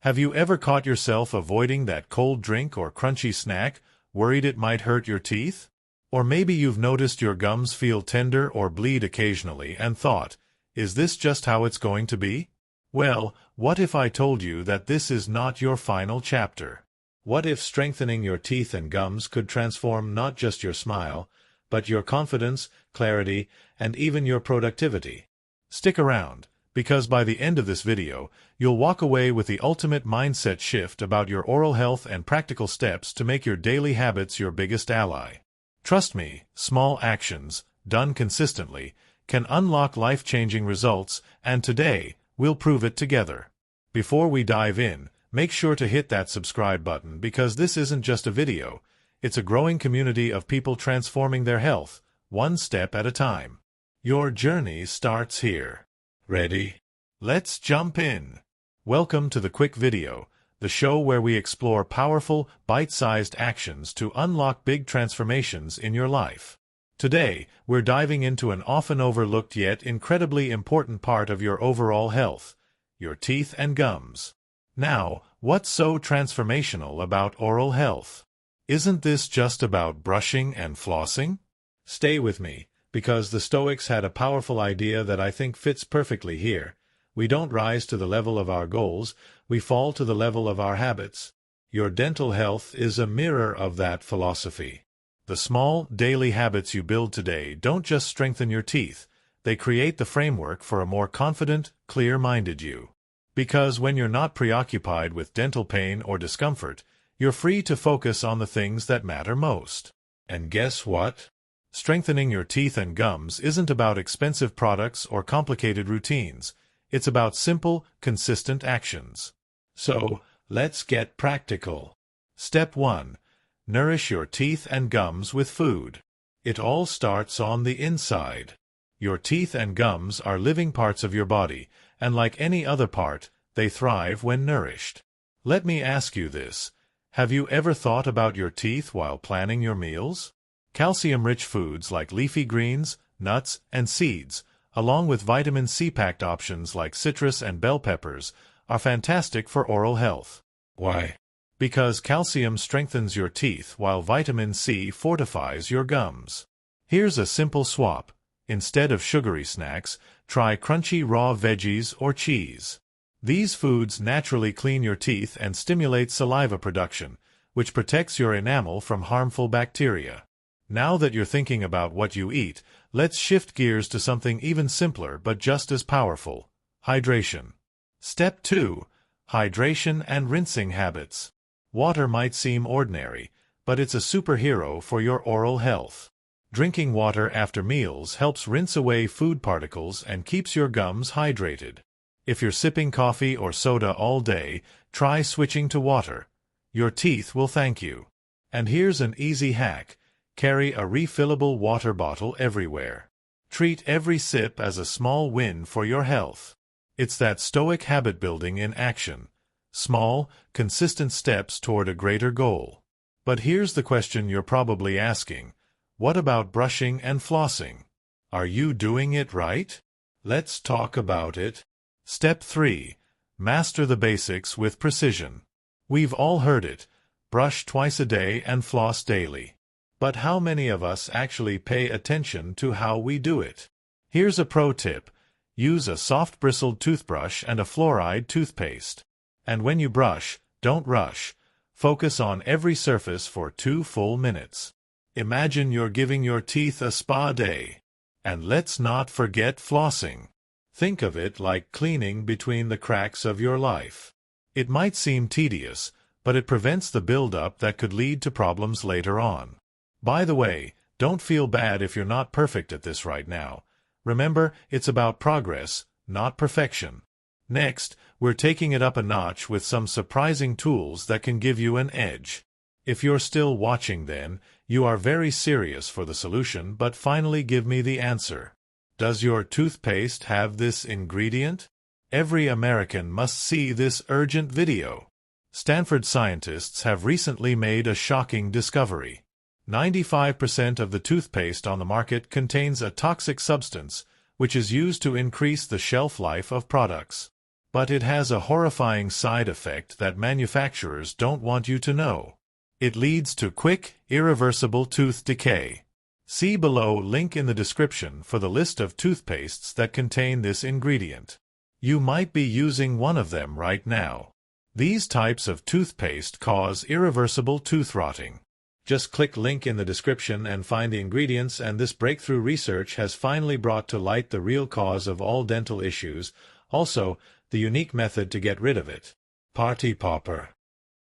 Have you ever caught yourself avoiding that cold drink or crunchy snack, worried it might hurt your teeth? Or maybe you've noticed your gums feel tender or bleed occasionally and thought, is this just how it's going to be? Well, what if I told you that this is not your final chapter? What if strengthening your teeth and gums could transform not just your smile, but your confidence, clarity, and even your productivity? Stick around, because by the end of this video, you'll walk away with the ultimate mindset shift about your oral health and practical steps to make your daily habits your biggest ally. Trust me, small actions, done consistently, can unlock life-changing results, and today, we'll prove it together. Before we dive in, make sure to hit that subscribe button because this isn't just a video, it's a growing community of people transforming their health, one step at a time. Your journey starts here. Ready? Let's jump in. Welcome to the quick video, the show where we explore powerful, bite-sized actions to unlock big transformations in your life. Today, we're diving into an often overlooked yet incredibly important part of your overall health, your teeth and gums. Now, what's so transformational about oral health? Isn't this just about brushing and flossing? Stay with me, because the Stoics had a powerful idea that I think fits perfectly here. We don't rise to the level of our goals, we fall to the level of our habits. Your dental health is a mirror of that philosophy. The small, daily habits you build today don't just strengthen your teeth, they create the framework for a more confident, clear-minded you. Because when you're not preoccupied with dental pain or discomfort, you're free to focus on the things that matter most. And guess what? Strengthening your teeth and gums isn't about expensive products or complicated routines. It's about simple, consistent actions. So, let's get practical. Step 1. Nourish your teeth and gums with food. It all starts on the inside. Your teeth and gums are living parts of your body, and like any other part, they thrive when nourished. Let me ask you this. Have you ever thought about your teeth while planning your meals? Calcium-rich foods like leafy greens, nuts, and seeds, along with vitamin C-packed options like citrus and bell peppers, are fantastic for oral health. Why? Because calcium strengthens your teeth while vitamin C fortifies your gums. Here's a simple swap. Instead of sugary snacks, try crunchy raw veggies or cheese. These foods naturally clean your teeth and stimulate saliva production, which protects your enamel from harmful bacteria. Now that you're thinking about what you eat, let's shift gears to something even simpler but just as powerful: hydration. Step 2. Hydration and rinsing habits. Water might seem ordinary, but it's a superhero for your oral health. Drinking water after meals helps rinse away food particles and keeps your gums hydrated. If you're sipping coffee or soda all day, try switching to water. Your teeth will thank you. And here's an easy hack. Carry a refillable water bottle everywhere. Treat every sip as a small win for your health. It's that Stoic habit building in action. Small, consistent steps toward a greater goal. But here's the question you're probably asking. What about brushing and flossing? Are you doing it right? Let's talk about it. Step 3. Master the basics with precision. We've all heard it. Brush twice a day and floss daily. But how many of us actually pay attention to how we do it? Here's a pro tip. Use a soft-bristled toothbrush and a fluoride toothpaste. And when you brush, don't rush. Focus on every surface for 2 full minutes. Imagine you're giving your teeth a spa day. And let's not forget flossing. Think of it like cleaning between the cracks of your life. It might seem tedious, but it prevents the buildup that could lead to problems later on. By the way, don't feel bad if you're not perfect at this right now. Remember, it's about progress, not perfection. Next, we're taking it up a notch with some surprising tools that can give you an edge. If you're still watching then, you are very serious for the solution, but finally give me the answer. Does your toothpaste have this ingredient? Every American must see this urgent video. Stanford scientists have recently made a shocking discovery. 95% of the toothpaste on the market contains a toxic substance, which is used to increase the shelf life of products. But it has a horrifying side effect that manufacturers don't want you to know. It leads to quick, irreversible tooth decay. See below link in the description for the list of toothpastes that contain this ingredient. You might be using one of them right now. These types of toothpaste cause irreversible tooth rotting. Just click link in the description and find the ingredients, and this breakthrough research has finally brought to light the real cause of all dental issues, also the unique method to get rid of it. Party popper.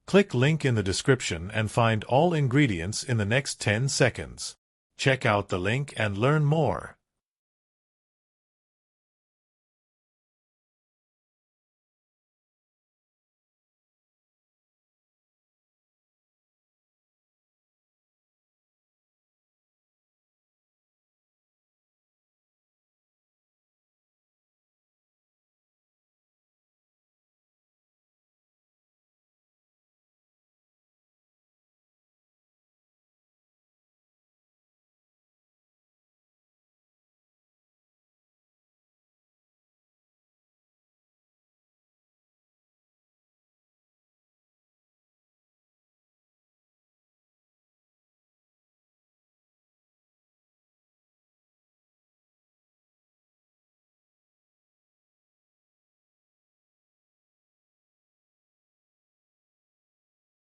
Click link in the description and find all ingredients in the next 10 seconds. Check out the link and learn more.